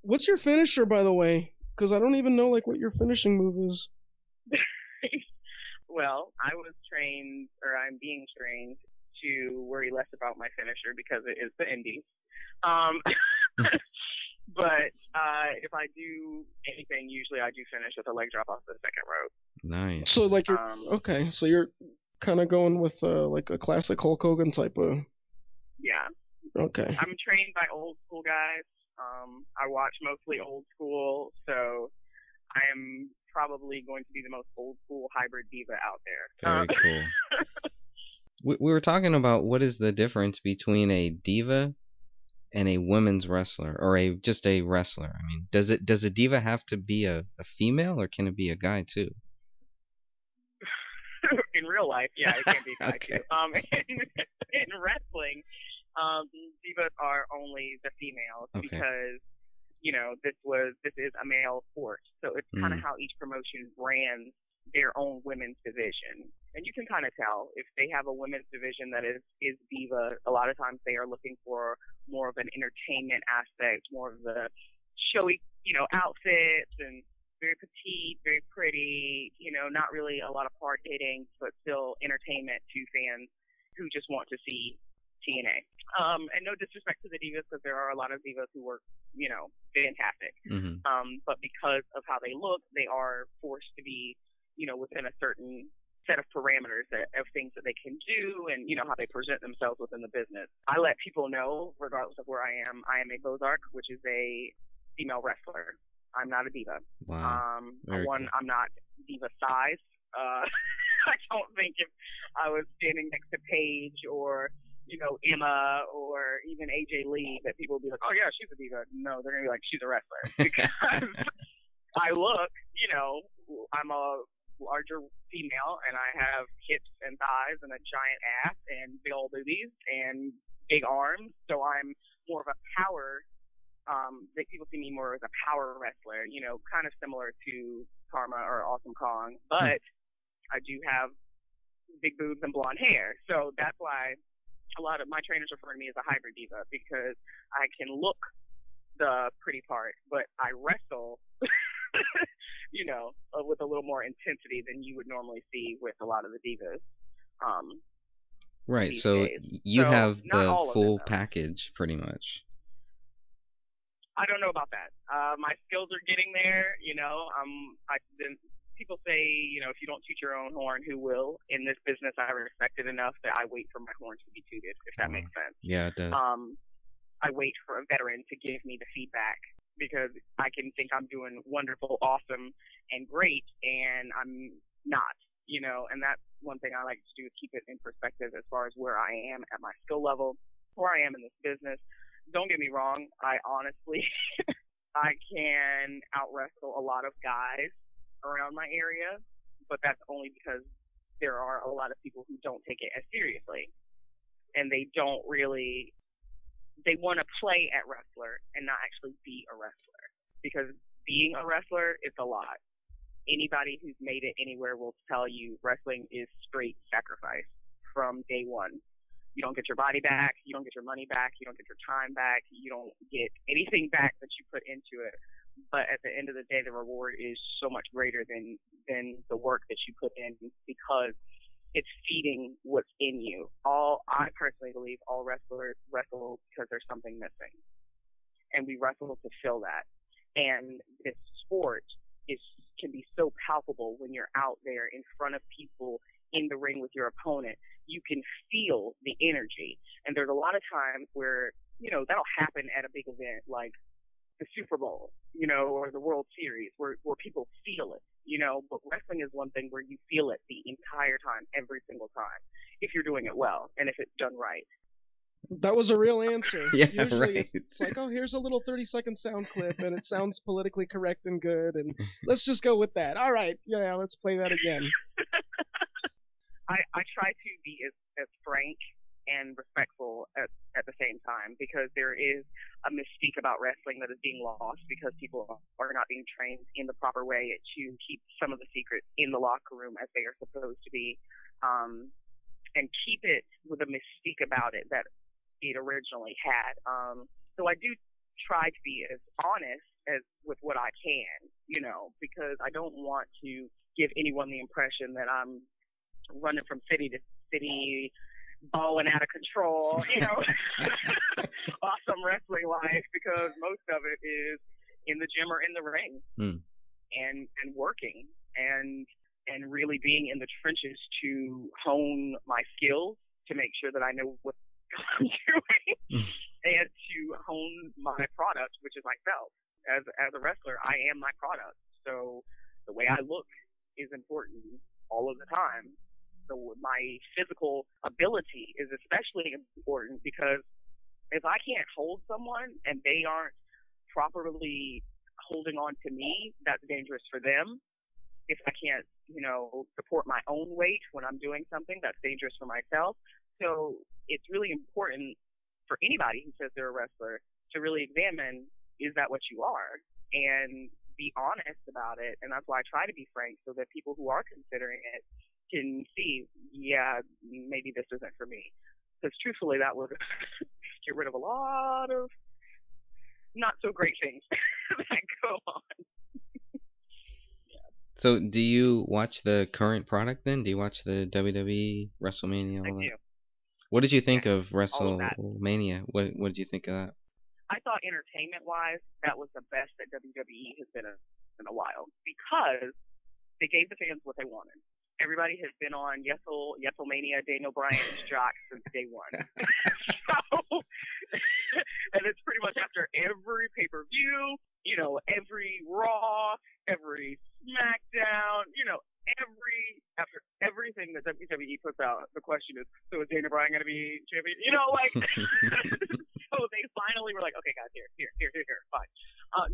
What's your finisher, by the way? Because I don't even know like what your finishing move is. Well, I was trained, or I'm being trained, to worry less about my finisher because it is the Indies. Um, but if I do anything, usually I do finish with a leg drop off the second rope. Nice. So like you're okay. So you're kind of going with like a classic Hulk Hogan type of. Yeah. Okay. I'm trained by old school guys. I watch mostly old school, so I am probably going to be the most old school hybrid diva out there. Very cool. We were talking about what is the difference between a diva and a women's wrestler, or just a wrestler. I mean, does a diva have to be a female, or can it be a guy too? In real life, yeah, it can be a guy Okay. too. In wrestling, divas are only the females because this is a male sport, so it's kind of how each promotion brands their own women's division. And you can kind of tell if they have a women's division that is diva. A lot of times they are looking for more of an entertainment aspect, more of the showy, outfits, and very petite, very pretty, not really a lot of hard hitting, but still entertainment to fans who just want to see TNA. And no disrespect to the divas, because there are a lot of divas who work, fantastic. Mm-hmm. But because of how they look, they are forced to be, within a certain set of parameters of things that they can do and, how they present themselves within the business. I let people know, regardless of where I am a Bozark, which is a female wrestler. I'm not a diva. Wow. I'm not diva size. I don't think if I was standing next to Paige or, Emma or even AJ Lee that people would be like, oh yeah, she's a diva. No, they're going to be like, she's a wrestler. Because I look, I'm a larger female and I have hips and thighs and a giant ass and big old boobies and big arms. So I'm more of a power, that people see me more as a power wrestler, kind of similar to Karma or Awesome Kong, but I do have big boobs and blonde hair. So that's why a lot of my trainers refer to me as a hybrid diva, because I can look the pretty part, but I wrestle, with a little more intensity than you would normally see with a lot of the divas. Right. So days. you have the full them, package, pretty much. I don't know about that. My skills are getting there. People say, if you don't toot your own horn, who will? In this business, I respect it enough that I wait for my horn to be tooted, if that makes sense. Yeah, it does. I wait for a veteran to give me the feedback, because I can think I'm doing wonderful, awesome, and great, and I'm not, and that's one thing I like to do, is keep it in perspective as far as where I am at my skill level, where I am in this business. Don't get me wrong, I honestly, I can out-wrestle a lot of guys around my area, but that's only because there are a lot of people who don't take it as seriously, and they want to play at wrestler and not actually be a wrestler, because being a wrestler is a lot. Anybody who's made it anywhere will tell you wrestling is straight sacrifice from day one. You don't get your body back, you don't get your money back, you don't get your time back, you don't get anything back that you put into it. But at the end of the day, the reward is so much greater than the work that you put in, because it's feeding what's in you. I personally believe all wrestlers wrestle because there's something missing, and we wrestle to fill that. And this sport can be so palpable when you're out there in front of people in the ring with your opponent. You can feel the energy, and there's a lot of times where that'll happen at a big event like the Super Bowl, or the World Series, where people feel it, but wrestling is one thing where you feel it the entire time, every single time, if you're doing it well and if it's done right. That was a real answer. Yeah, Usually right. it's like, oh, here's a little 30-second sound clip and it sounds politically correct and good, and let's just go with that. All right, yeah, let's play that again. I try to be as frank and respectful at the same time, because there is a mystique about wrestling that is being lost because people are not being trained in the proper way to keep some of the secrets in the locker room as they are supposed to be, and keep it with a mystique about it that it originally had. So I do try to be as honest can, because I don't want to give anyone the impression that I'm running from city to city, balling out of control, awesome wrestling life, because most of it is in the gym or in the ring and working and really being in the trenches to hone my skills, to make sure that I know what I'm doing and to hone my product, which is myself. As a wrestler, I am my product. So the way I look is important all of the time. So my physical ability is especially important, because if I can't hold someone and they aren't properly holding on to me, that's dangerous for them. If I can't, support my own weight when I'm doing something, that's dangerous for myself. So it's really important for anybody who says they're a wrestler to really examine, is that what you are? And be honest about it. And that's why I try to be frank, so that people who are considering it can see, yeah, maybe this isn't for me. Because truthfully, that would get rid of a lot of not so great things that go on. So do you watch the current product then? Do you watch the WWE, WrestleMania, all that? I do. What did you think of All of that. WrestleMania? What did you think of that? I thought entertainment-wise, that was the best that WWE has been in a while, because they gave the fans what they wanted. Everybody has been on WrestleMania, Daniel Bryan's jock since day one. And it's pretty much after every pay-per-view, every Raw, every SmackDown, after everything that WWE puts out, the question is, so is Daniel Bryan going to be champion? So they finally were like, okay, guys, here, fine.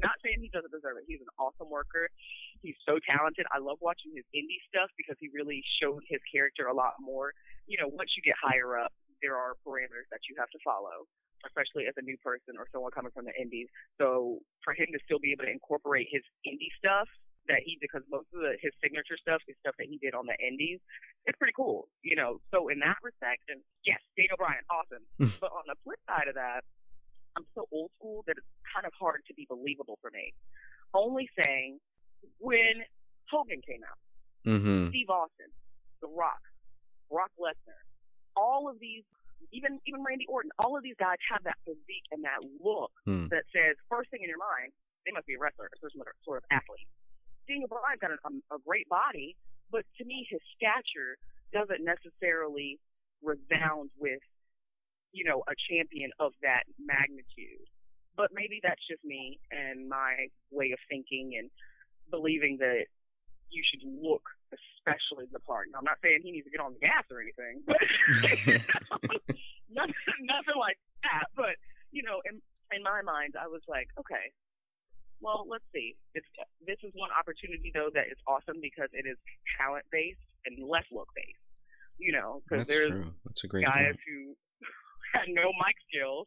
Not saying he doesn't deserve it. He's an awesome worker. He's so talented. I love watching his indie stuff, because he really showed his character a lot more. Once you get higher up, there are parameters that you have to follow, especially as a new person or someone coming from the indies. So for him to still be able to incorporate his indie stuff because most of his signature stuff is stuff that he did on the indies, it's pretty cool. So in that respect, and yes, Daniel Bryan, awesome. But on the flip side of that, I'm so old school that it's kind of hard to be believable for me. Only saying, when Hogan came out, Steve Austin, The Rock, Brock Lesnar, all of these, even Randy Orton, all of these guys have that physique and that look that says, first thing in your mind, they must be a wrestler, or some sort of athlete. Daniel Bryan's got a great body, but to me, his stature doesn't necessarily resound with, a champion of that magnitude. But maybe that's just me and my way of thinking and believing that you should look especially the part. Now, I'm not saying he needs to get on the gas or anything, but nothing like that. But, in my mind, I was like, okay, well, let's see. This is one opportunity, though, that is awesome, because it is talent-based and less look-based. Because there's true. That's a great guys point. who had no mic skills,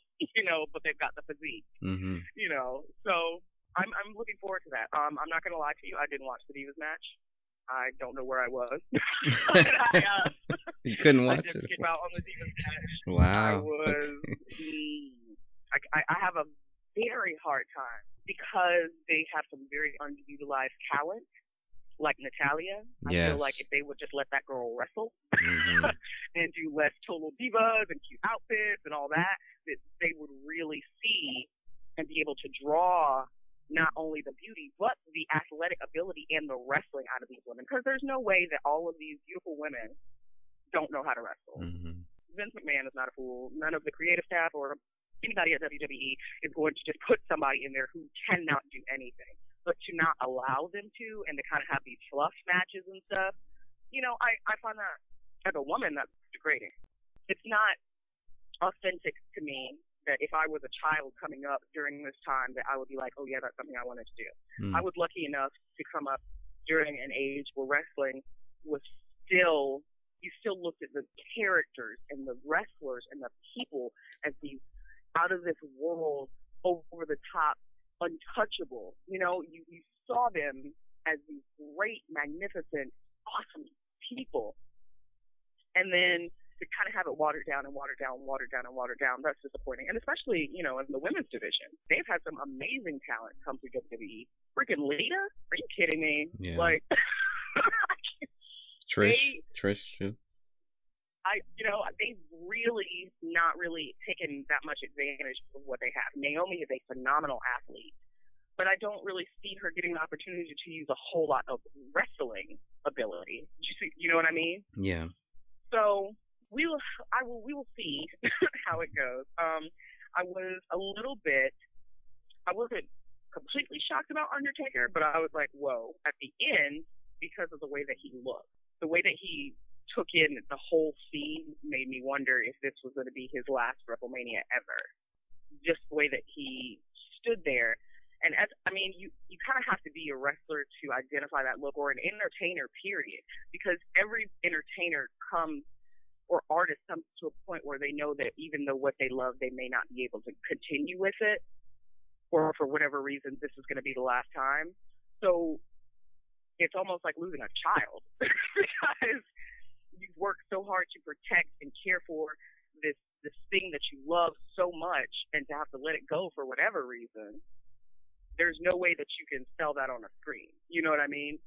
but they've got the physique. So I'm looking forward to that. I'm not going to lie to you. I didn't watch the Divas match. I don't know where I was. You couldn't watch it. I just came out on the Divas match. Wow. I have a very hard time, because they have some very underutilized talent, like Natalia. I feel like if they would just let that girl wrestle and do less total divas and cute outfits and all that, that they would really see and be able to draw not only the beauty, but the athletic ability and the wrestling out of these women. Because there's no way that all of these beautiful women don't know how to wrestle. Vince McMahon is not a fool. None of the creative staff or anybody at WWE is going to just put somebody in there who cannot do anything. But to not allow them to, and to kind of have these fluff matches and stuff, I find that, as a woman, that's degrading. It's not authentic to me that if I was a child coming up during this time, that I would be like, oh yeah, that's something I wanted to do. I was lucky enough to come up during an age where wrestling was still, you still looked at the characters and the wrestlers and the people as these out of this world, over the top, untouchable. You saw them as these great, magnificent, awesome people. And then to kind of have it watered down and watered down and watered down and watered down, that's disappointing. And especially, you know, in the women's division, they've had some amazing talent come through WWE. Freaking Lita? Are you kidding me? Yeah. Like, Trish too. They've really not really taken that much advantage of what they have. Naomi is a phenomenal athlete, but I don't really see her getting the opportunity to use a whole lot of wrestling ability. You know what I mean? Yeah. So we will see how it goes. I wasn't completely shocked about Undertaker, but I was like, whoa, at the end, because of the way that he looked, the way that he took in the whole scene made me wonder if this was going to be his last WrestleMania ever. Just the way that he stood there. And you kind of have to be a wrestler to identify that look, or an entertainer, period. Because every entertainer or artist comes to a point where they know that even though what they love, they may not be able to continue with it, or for whatever reason, this is going to be the last time. So it's almost like losing a child because you've worked so hard to protect and care for this thing that you love so much, and to have to let it go for whatever reason, there's no way that you can sell that on a screen. You know what I mean?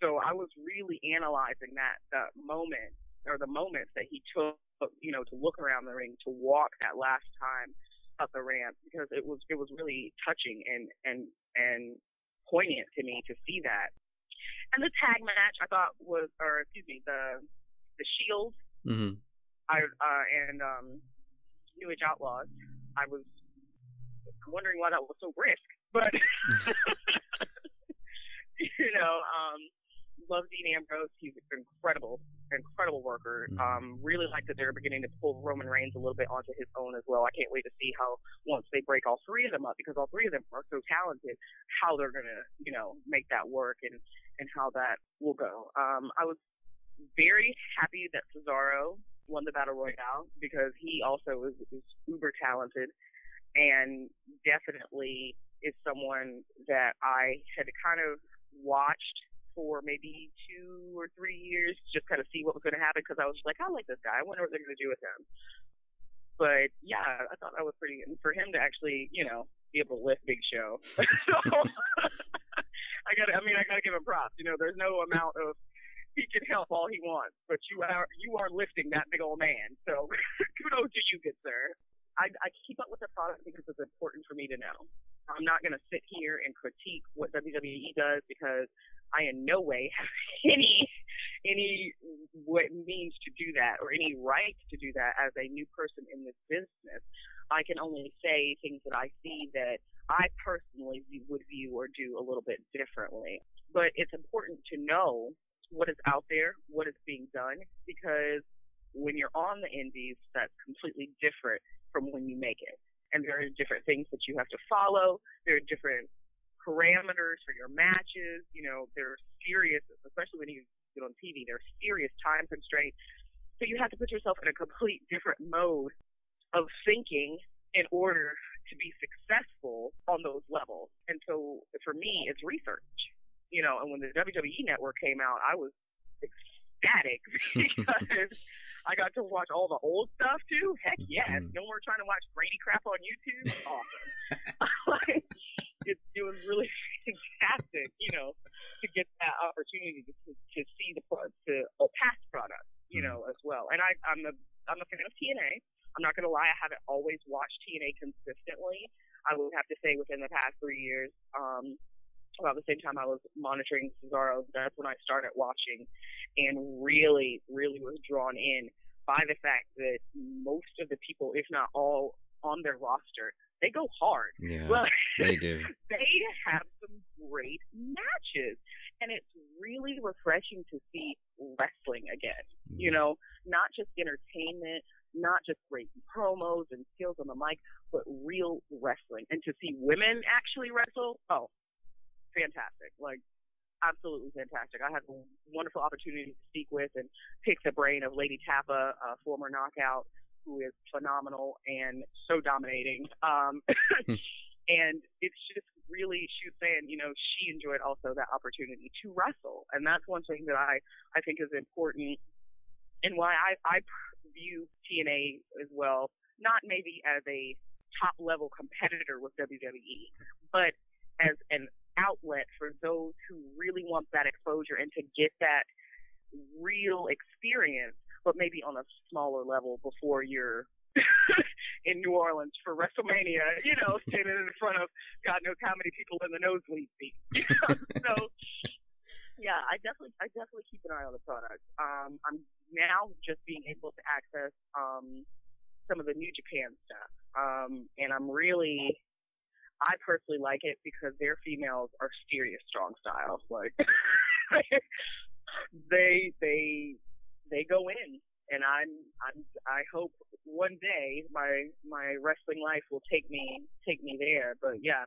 So I was really analyzing that moment, or the moments that he took, to look around the ring, to walk that last time up the ramp, because it was really touching and poignant to me to see that. And the tag match I thought was, the Shield, mm-hmm. and New Age Outlaws. I was wondering why that was so brisk, but love Dean Ambrose. He's an incredible worker. Really like that they're beginning to pull Roman Reigns a little bit onto his own as well. I can't wait to see how, once they break all three of them up, because all three of them are so talented, how they're gonna, make that work and how that will go. I was very happy that Cesaro won the Battle Royale, because he also is uber talented, and definitely is someone that I had kind of watched for maybe 2 or 3 years, just kind of see what was going to happen, because I was like, I like this guy. I wonder what they're going to do with him. But yeah, I thought that was pretty good. And for him to actually, be able to lift Big Show. So I gotta give him props. There's no amount of, he can help all he wants, but you are lifting that big old man. So kudos to you, good sir. I keep up with the product because it's important for me to know. I'm not going to sit here and critique what WWE does, because I in no way have any what means to do that, or any right to do that as a new person in this business. I can only say things that I see that I personally would view or do a little bit differently. But it's important to know what is out there, what is being done, because when you're on the indies, that's completely different from when you make it. And there are different things that you have to follow. There are different parameters for your matches. They're serious, especially when you get on TV, there's serious time constraints. So you have to put yourself in a complete different mode of thinking in order to be successful on those levels. And so for me, it's research. And when the WWE Network came out, I was ecstatic because I got to watch all the old stuff too. Heck yes. No more trying to watch Brady crap on YouTube. Awesome. It was really fantastic, to get that opportunity to see the past product, as well. And I'm a fan of TNA. I'm not going to lie, I haven't always watched TNA consistently. I would have to say within the past 3 years, about the same time I was monitoring Cesaro, that's when I started watching, and really, really was drawn in by the fact that most of the people, if not all, on their roster, they go hard. Yeah, well, they do. They have some great matches, and it's really refreshing to see wrestling again. Not just entertainment, not just great promos and skills on the mic, but real wrestling. And to see women actually wrestle, fantastic. Like, absolutely fantastic. I had a wonderful opportunity to speak with and pick the brain of Lady Tappa, a former knockout, who is phenomenal and so dominating. And it's just really, she was saying, she enjoyed also that opportunity to wrestle. And that's one thing that I think is important and why I view TNA as well, not maybe as a top level competitor with WWE, but as an outlet for those who really want that exposure and to get that real experience, but maybe on a smaller level before you're in New Orleans for WrestleMania, you know, standing in front of God knows how many people in the nosebleed seat. So yeah, I definitely keep an eye on the product. I'm now just being able to access some of the New Japan stuff, and I personally like it because their females are serious strong style. Like they go in, and I hope one day my wrestling life will take me there. But yeah,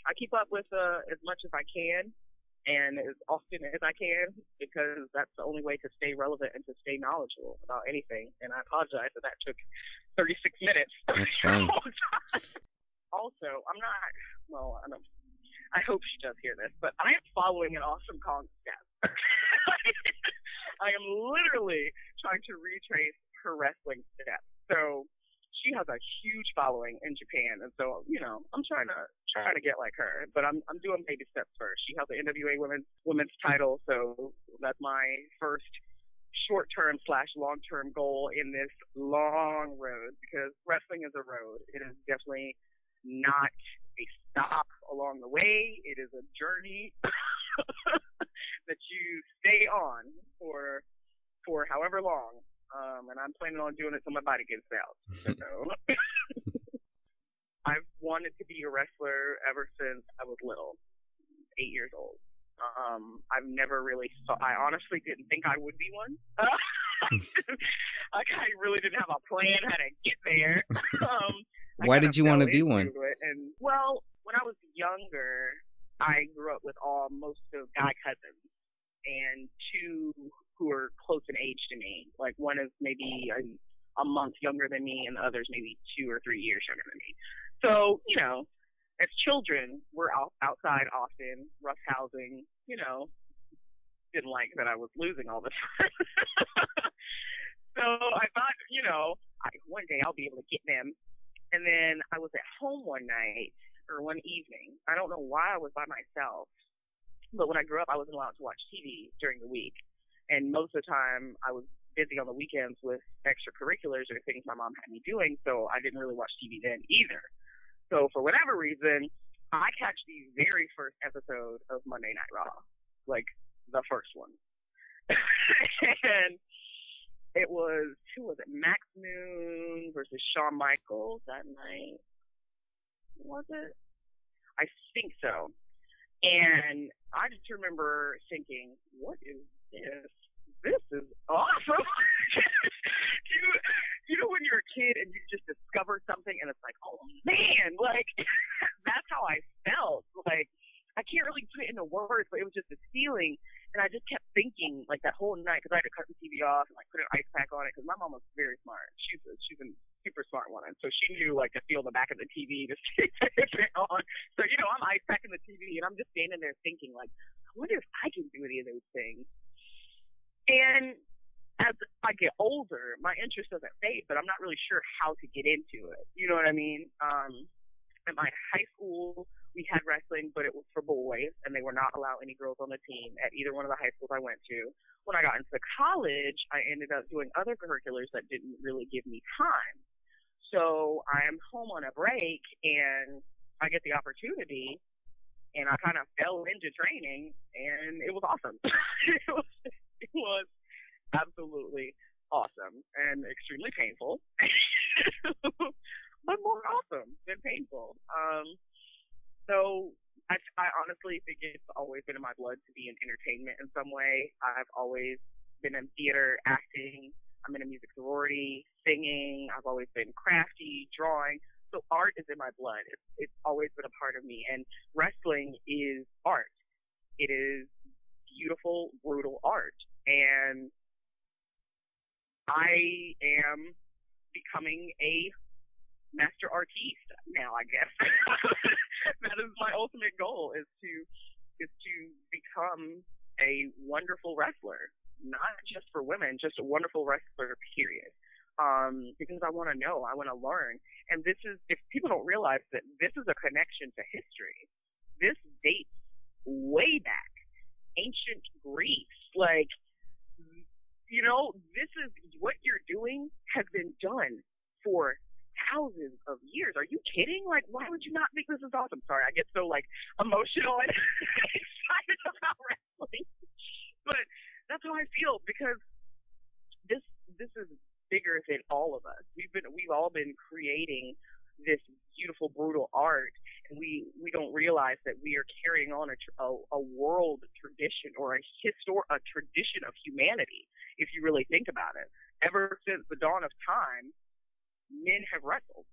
I keep up with as much as I can and as often as I can, because that's the only way to stay relevant and to stay knowledgeable about anything. And I apologize that took 36 minutes. That's fine. Also, I hope she does hear this, but I am following an Awesome Kong step. I am literally trying to retrace her wrestling steps. So she has a huge following in Japan, and so, you know, I'm trying to get like her, but I'm doing baby steps first. She has the NWA women's title, so that's my first short-term / long-term goal in this long road, because wrestling is a road. It is definitely not a stop along the way. It is a journey that you stay on for however long. And I'm planning on doing it till my body gives out. So I've wanted to be a wrestler ever since I was little, 8 years old. I've never really I honestly didn't think I would be one. Like, I really didn't have a plan how to get there. Why did you want to be one? And well, when I was younger, I grew up with most of guy cousins, and two who are close in age to me. Like, one is maybe a month younger than me, and the other's maybe 2 or 3 years younger than me. So, you know, as children, we're outside often, roughhousing, you know, didn't like that I was losing all the time. So I thought, you know, one day I'll be able to get them. And then I was at home one night, or one evening. I don't know why I was by myself, but when I grew up, I wasn't allowed to watch TV during the week. And most of the time, I was busy on the weekends with extracurriculars or things my mom had me doing, so I didn't really watch TV then either. So for whatever reason, I catch the very first episode of Monday Night Raw, like the first one. And it was, who was it, Max Moon versus Shawn Michaels that night? Was it? I think so. And I just remember thinking, what is this? This is awesome. You know when you're a kid and you just discover something and it's like, oh man, like that's how I felt. Like, I can't really put it into words, but it was just this feeling. And I just kept thinking, like, that whole night, because I had to cut the TV off and like put an ice pack on it, because my mom was very smart. She's a super smart woman, so she knew like to feel the back of the TV to see if it on. So, you know, I'm ice packing the TV and I'm just standing there thinking, like, I wonder if I can do any of those things. And as I get older, my interest doesn't fade, but I'm not really sure how to get into it. You know what I mean? At my high school, we had wrestling, but it was for boys, and they were not allowed any girls on the team at either one of the high schools I went to. When I got into college, I ended up doing other curriculars that didn't really give me time. So I'm home on a break, and I get the opportunity, and I kind of fell into training, and it was awesome. It was absolutely awesome and extremely painful, but more awesome than painful. So I honestly think it's always been in my blood to be in entertainment in some way. I've always been in theater, acting. I'm in a music sorority, singing. I've always been crafty, drawing. So art is in my blood. It's always been a part of me. And wrestling is art. It is beautiful, brutal art. And I am becoming a master artiste now, I guess. That is my ultimate goal, is to become a wonderful wrestler. not just for women, just a wonderful wrestler, period. Because I want to know, I want to learn. And this is, if people don't realize that this is a connection to history, this dates way back, ancient Greece. Like, you know, this is what you're doing has been done for thousands of years. Are you kidding? Like, why would you not think this is awesome? Sorry, I get so like emotional and excited about wrestling, but that's how I feel, because this is bigger than all of us. We've all been creating this beautiful, brutal art, and we don't realize that we are carrying on a world tradition, or a tradition of humanity, if you really think about it. Ever since the dawn of time, men have wrestled,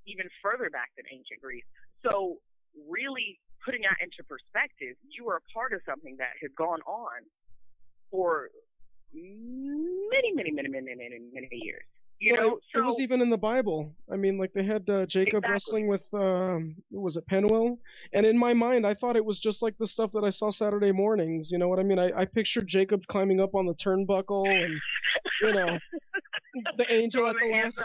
even further back than ancient Greece. So really putting that into perspective, you are a part of something that has gone on for many years. You know, it was even in the Bible. I mean, like they had Jacob Exactly. wrestling with, was it Penuel? And in my mind, I thought it was just like the stuff that I saw Saturday mornings. You know what I mean? I pictured Jacob climbing up on the turnbuckle, and you know, the angel at the last,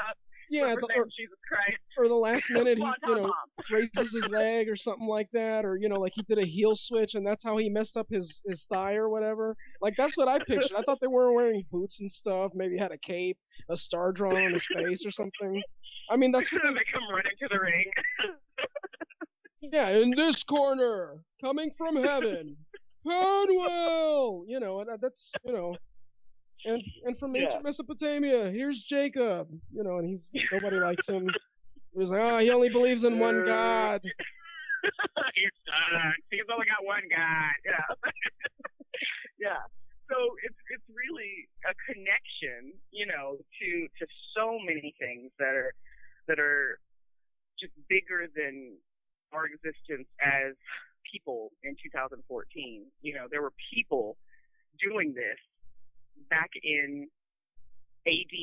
yeah, Jesus Christ. or the last minute, he, you know, raises his leg or something like that, or you know, like he did a heel switch, and that's how he messed up his thigh or whatever. Like that's what I pictured. I thought they weren't wearing boots and stuff. Maybe had a cape, a star drawn on his face or something. I mean, that's what they come running to the ring. Yeah, in this corner, coming from heaven, Penuel. You know, and that's, you know. And from ancient Mesopotamia, here's Jacob. You know, and nobody likes him. He's like, oh, he only believes in one God. He's only got one God. Yeah. Yeah. So it's really a connection, you know, to so many things that are just bigger than our existence as people in 2014. You know, there were people doing this back in AD,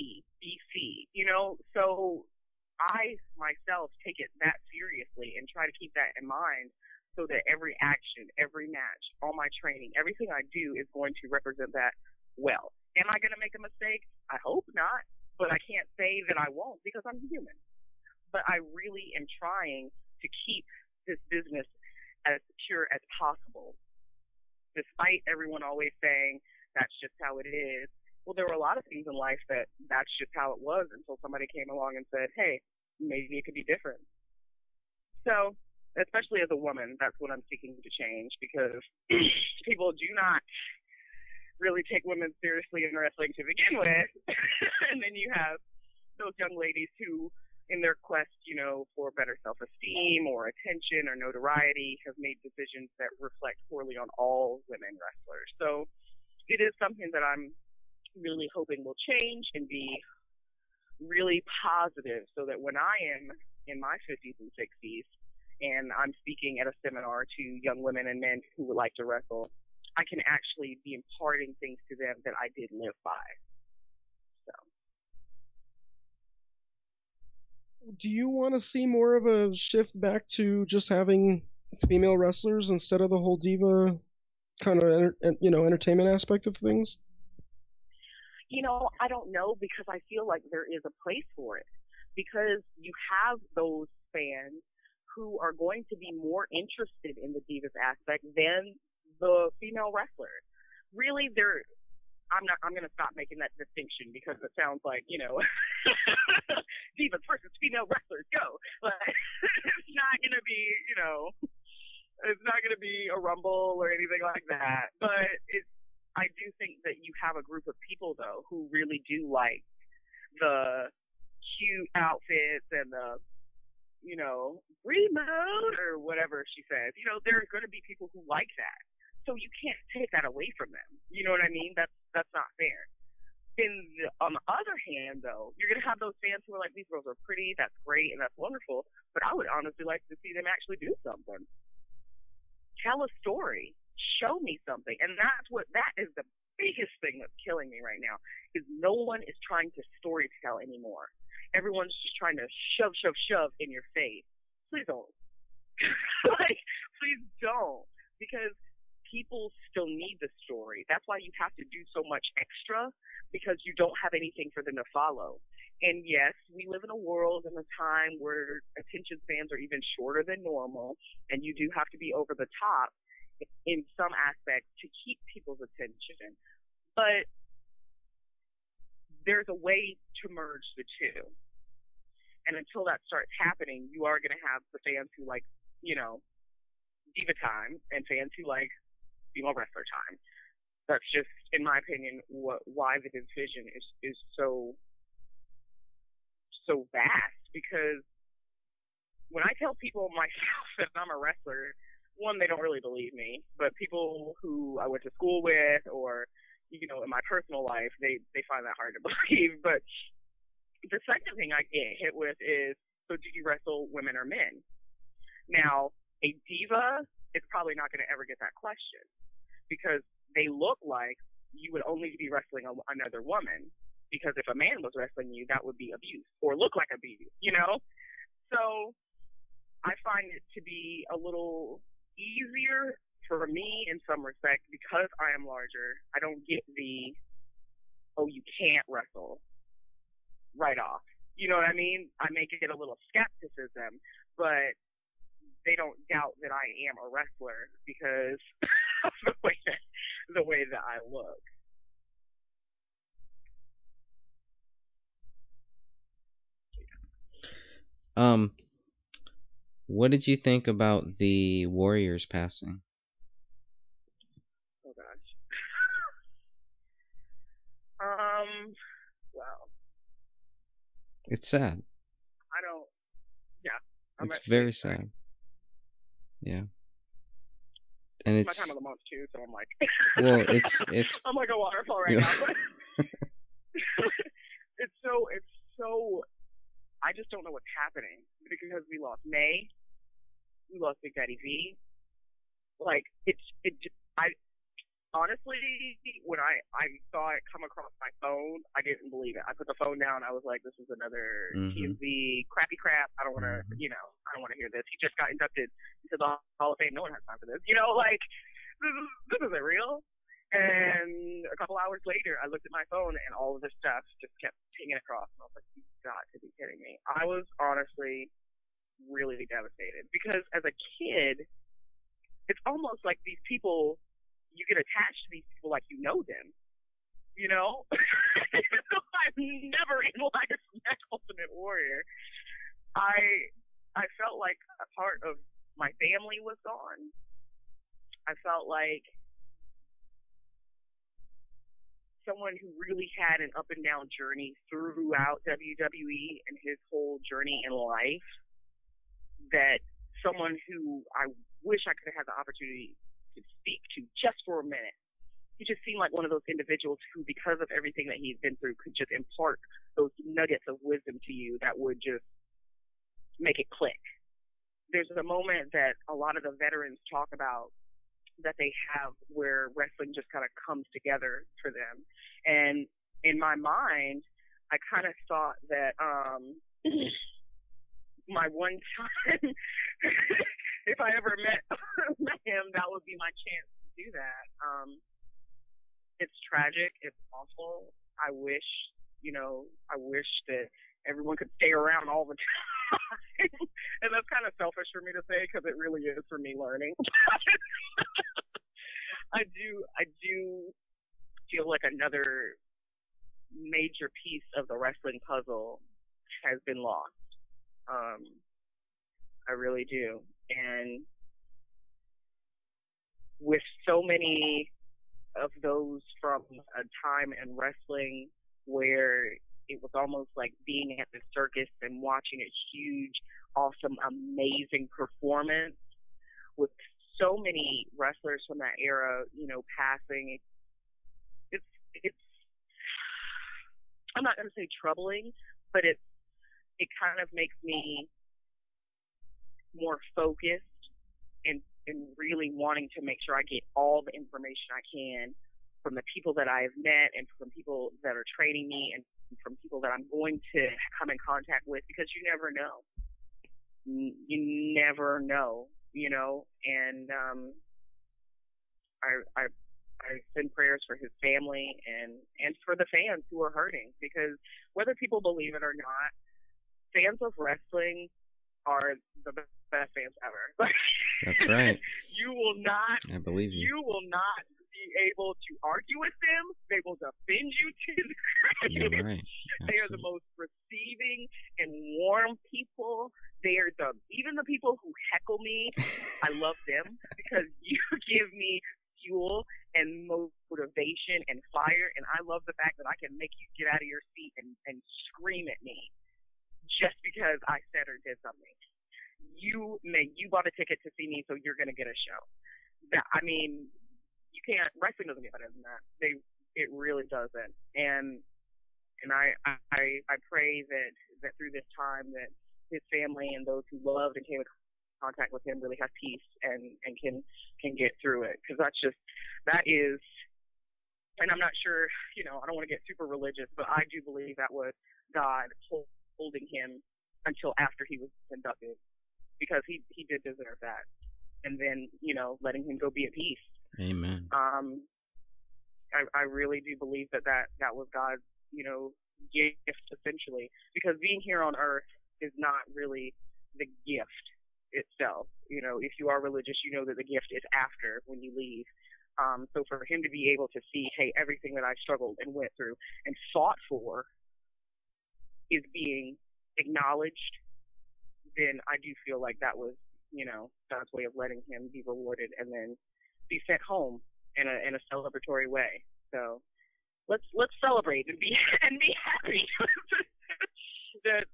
BC, you know, so I myself take it that seriously and try to keep that in mind, so that every action, every match, all my training, everything I do is going to represent that well. Am I going to make a mistake? I hope not, but I can't say that I won't, because I'm human. But I really am trying to keep this business as secure as possible, despite everyone always saying that's just how it is. Well, there were a lot of things in life that's just how it was, until somebody came along and said, hey, maybe it could be different. So, especially as a woman, that's what I'm seeking to change, because people do not really take women seriously in wrestling to begin with. And then you have those young ladies who, in their quest, you know, for better self-esteem or attention or notoriety, have made decisions that reflect poorly on all women wrestlers. So it is something that I'm really hoping will change and be really positive, so that when I am in my 50s and 60s and I'm speaking at a seminar to young women and men who would like to wrestle, I can actually be imparting things to them that I did live by. So. Do you want to see more of a shift back to just having female wrestlers instead of the whole diva kind of, entertainment aspect of things? You know, I don't know, because I feel like there is a place for it, because you have those fans who are going to be more interested in the Divas aspect than the female wrestler. Really, I'm going to stop making that distinction, because it sounds like, you know, Divas versus female wrestlers, go. But it's not going to be, you know, it's not going to be a rumble or anything like that. But I do think that you have a group of people, though, who really do like the cute outfits and the, you know, remote or whatever she says. You know, there are going to be people who like that. So you can't take that away from them. You know what I mean? That's not fair. On the other hand, though, you're going to have those fans who are like, these girls are pretty, that's great, and that's wonderful, but I would honestly like to see them actually do something. Tell a story. Show me something. And that is the biggest thing that's killing me right now, is no one is trying to storytell anymore. Everyone's just trying to shove in your face. Please don't. Like, please don't. Because people still need the story. That's why you have to do so much extra, because you don't have anything for them to follow. And yes, we live in a world and a time where attention spans are even shorter than normal, and you do have to be over the top in some aspects to keep people's attention. But there's a way to merge the two. And until that starts happening, you are going to have the fans who like, you know, diva time, and fans who like female wrestler time. That's just, in my opinion, why the division is so vast. Because when I tell people myself that I'm a wrestler, one, they don't really believe me, but people who I went to school with, or, you know, in my personal life, they find that hard to believe. But the second thing I get hit with is, so do you wrestle women or men? Now, a diva is probably not going to ever get that question, because they look like you would only be wrestling another woman. Because if a man was wrestling you, that would be abuse, or look like abuse, you know? So I find it to be a little easier for me in some respects, because I am larger. I don't get the, oh, you can't wrestle right off. You know what I mean? I may get a little skepticism, but they don't doubt that I am a wrestler because of the way that I look. What did you think about the Warriors passing? Oh gosh. Well. It's sad. I don't. Yeah. It's very sad. Yeah. And it's my time of the month too, so I'm like. Well, it's. I'm like a waterfall right now. But it's so. I just don't know what's happening, because we lost May, we lost Big Daddy V. Like I honestly, when I saw it come across my phone, I didn't believe it. I put the phone down. I was like, this is another TMZ crappy crap. I don't want to, I don't want to hear this. He just got inducted into the Hall of Fame. No one has time for this. Like this isn't real. And a couple hours later, I looked at my phone, and all of this stuff just kept pinging across. And I was like, you've got to be kidding me. I was honestly really devastated, because as a kid, it's almost like these people, you get attached to these people like you know them. I've never in life met Ultimate Warrior. I felt like a part of my family was gone. I felt like someone who really had an up and down journey throughout WWE and his whole journey in life, that someone who I wish I could have had the opportunity to speak to just for a minute. He just seemed like one of those individuals who, because of everything that he's been through, could just impart those nuggets of wisdom to you that would just make it click. There's a moment that a lot of the veterans talk about that they have where wrestling just kind of comes together for them. And in my mind, I kind of thought that my one time, if I ever met him, that would be my chance to do that. It's tragic. It's awful. I wish that everyone could stay around all the time. And that's kind of selfish for me to say, because it really is for me learning. I do feel like another major piece of the wrestling puzzle has been lost. I really do. And with so many of those from a time in wrestling where it was almost like being at the circus and watching a huge, awesome, amazing performance, with so many wrestlers from that era, passing. It's I'm not going to say troubling, but it kind of makes me more focused and really wanting to make sure I get all the information I can from the people that I have met, and from people that are training me, and from people that I'm going to come in contact with, because you never know. You never know, and I send prayers for his family and for the fans who are hurting, because whether people believe it or not, fans of wrestling are the best fans ever. That's right. You will not. I believe you. You will not be able to argue with them. They will defend you to the grave. You're right. They are the most receiving and warm people. They are even the people who heckle me. I love them because you give me fuel and motivation and fire, and I love the fact that I can make you get out of your seat and scream at me just because I said or did something. You bought a ticket to see me, so you're gonna get a show. You can't. Wrestling doesn't get better than that. It really doesn't. And I pray that through this time that his family and those who loved and came in contact with him really have peace and can get through it, because that is. And I'm not sure. I don't want to get super religious, but I do believe that was God holding him until after he was inducted, because he did deserve that. And then, letting him go be at peace. Amen. I really do believe that was God's, gift, essentially, because being here on earth is not really the gift itself. If you are religious, you know that the gift is after, when you leave. So for him to be able to see, hey, everything that I struggled and went through and fought for is being acknowledged, then I do feel like that was, God's way of letting him be rewarded and then be sent home in a celebratory way. So let's celebrate and be happy that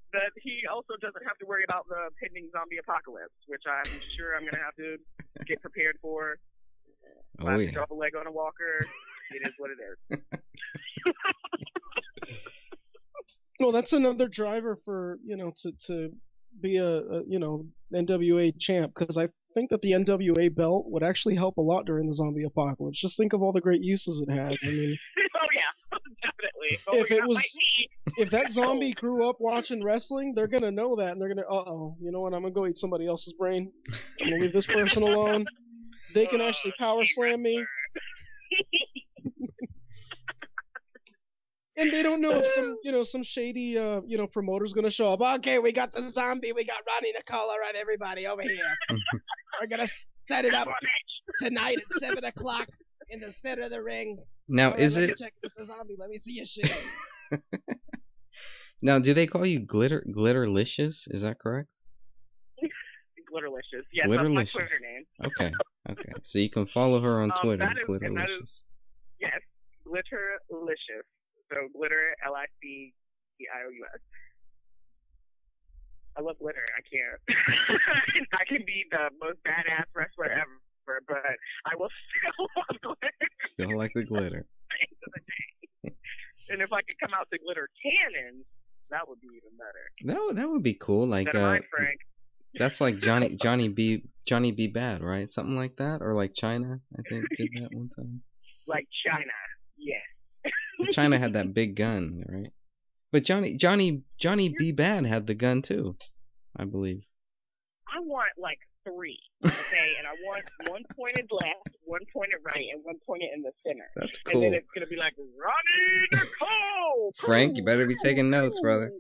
he also doesn't have to worry about the pending zombie apocalypse, which I'm sure I'm gonna have to get prepared for. Oh, yeah. Drop a leg on a walker. It is what it is. Well, that's another driver for to be a NWA champ, because I think that the NWA belt would actually help a lot during the zombie apocalypse. Just think of all the great uses it has. I mean, oh yeah, definitely. If that zombie grew up watching wrestling, they're gonna know that, and they're gonna, you know what? I'm gonna go eat somebody else's brain. I'm gonna leave this person alone. They can actually power slam me. And they don't know if some shady, promoter's gonna show up. Okay, we got the zombie. We got Roni Nicole. All right, everybody over here. We're gonna set it up tonight at 7:00 in the center of the ring. Now, right, is it? Check Mr. Zombie. Let me see your shit. Now, do they call you Glitterlicious? Is that correct? Glitterlicious. Yes, Glitterlicious. That's my Twitter name. Okay. So you can follow her on Twitter. Glitterlicious. Yes, Glitterlicious. So glitter, LICCIOUS. I love glitter. I can't. I can be the most badass wrestler ever, but I will still love glitter. Still like the glitter. And if I could come out to glitter cannons, that would be even better. No, that would be cool. Like Frank. That's like Johnny B. Bad, right? Something like that, or like China, I think did that one time. Like China, yes. China had that big gun, right? But Johnny B. Bad had the gun too, I believe. I want like 3, okay, and I want one pointed left, one pointed right, and one pointed in the center. That's cool. And then it's gonna be like Roni Nicole. Frank, you better be taking notes, brother.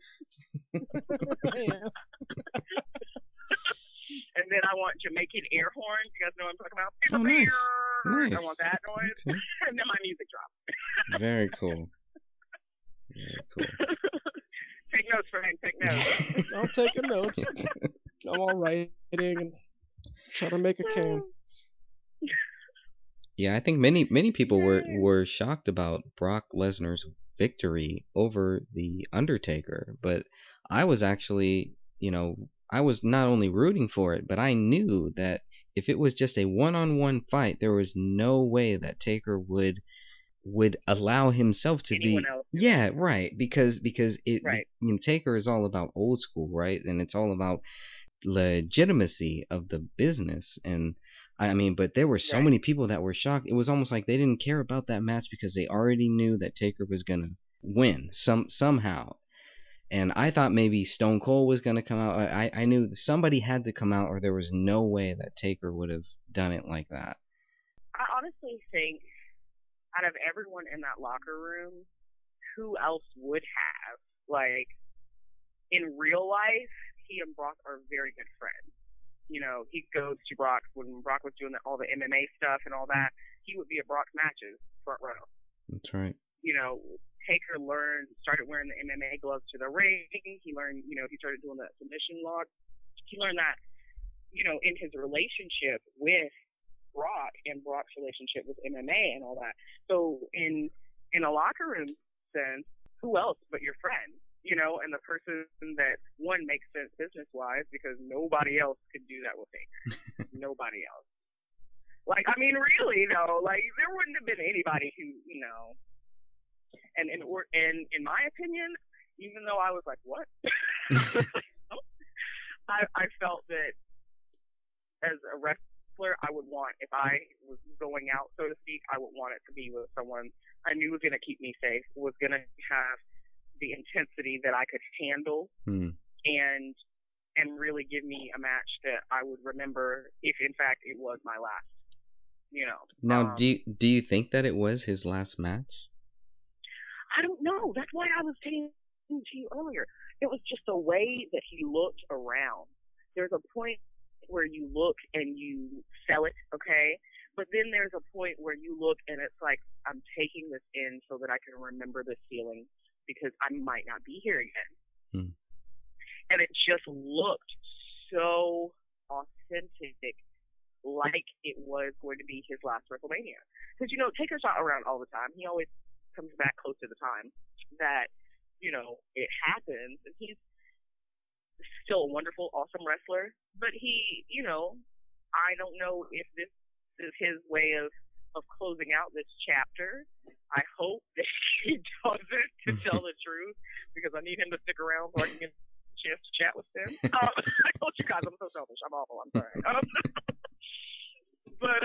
And then I want Jamaican air horns. You guys know what I'm talking about? Oh, nice. I want that noise. Okay. And then my music drops. Very cool. Very cool. Take notes, Frank. Take notes. I'm taking notes. I'm all writing and trying to make a can. Yeah, I think many people were shocked about Brock Lesnar's victory over the Undertaker, but I was actually, I was not only rooting for it, but I knew that if it was just a one-on-one fight, there was no way that Taker would allow himself to Anyone be. Else. Yeah, right. Because it, right. Taker is all about old school, right? And it's all about legitimacy of the business. And I mean, but there were so many people that were shocked. It was almost like they didn't care about that match because they already knew that Taker was gonna win somehow. And I thought maybe Stone Cold was going to come out. I knew somebody had to come out, or there was no way that Taker would have done it like that. I honestly think out of everyone in that locker room, who else would have? Like, in real life, he and Brock are very good friends. You know, he goes to Brock when Brock was doing all the MMA stuff and all that. He would be at Brock's matches, front row. That's right. You know, Taker started wearing the MMA gloves to the ring. He learned, you know, he started doing the submission log. He learned that, you know, in his relationship with Brock and Brock's relationship with MMA and all that. So in a locker room sense, who else but your friend? You know, and the person that, one, makes sense business-wise because nobody else could do that with Taker. Nobody else. Like, I mean, really, though, like, there wouldn't have been anybody who, you know, and in my opinion, even though I was like, what? I felt that as a wrestler, I would want, if I was going out, so to speak, I would want it to be with someone I knew was going to keep me safe, was going to have the intensity that I could handle, and really give me a match that I would remember if, in fact, it was my last. You know. Now, do you think that it was his last match? I don't know. That's why I was saying to you earlier. It was just the way that he looked around. There's a point where you look and you sell it, okay? But then there's a point where you look and it's like, I'm taking this in so that I can remember this feeling because I might not be here again. And it just looked so authentic, like it was going to be his last WrestleMania. Because, you know, Taker's not around all the time. He always comes back close to the time that, you know, it happens. And he's still a wonderful, awesome wrestler. But he, you know, I don't know if this is his way of closing out this chapter. I hope that he doesn't, to tell the truth, because I need him to stick around so I can get a chance to chat with him. I told you guys I'm so selfish. I'm awful. I'm sorry. But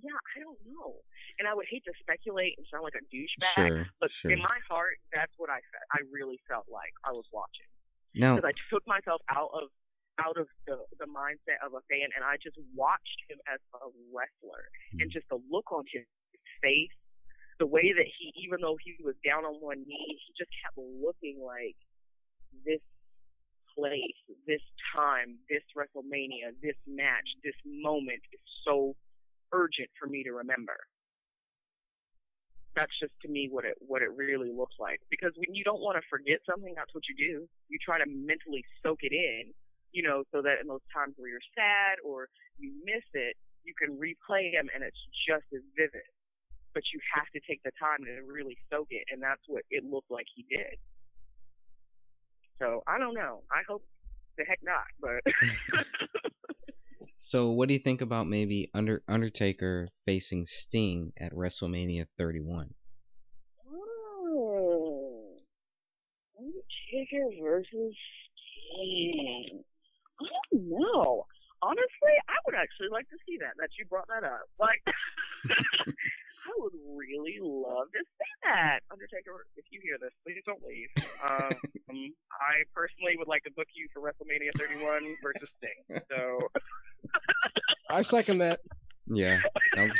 yeah, I don't know. And I would hate to speculate and sound like a douchebag, but in my heart, that's what I really felt like I was watching. No. Because I took myself out of the mindset of a fan, and I just watched him as a wrestler, and just the look on his face, the way that he, even though he was down on one knee, he just kept looking like this place, this time, this WrestleMania, this match, this moment is so urgent for me to remember. That's just, to me, what it really looks like. Because when you don't want to forget something, that's what you do. You try to mentally soak it in, you know, so that in those times where you're sad or you miss it, you can replay them and it's just as vivid. But you have to take the time to really soak it, and that's what it looked like he did. So, I don't know. I hope the heck not, but... So, what do you think about maybe Undertaker facing Sting at WrestleMania 31? Oh, Undertaker versus Sting. I don't know. Honestly, I would actually like to see that you brought that up. Like, I would really love to see that. Undertaker, if you hear this, please don't leave. I personally would like to book you for WrestleMania 31 versus Sting. So... I second that. Yeah,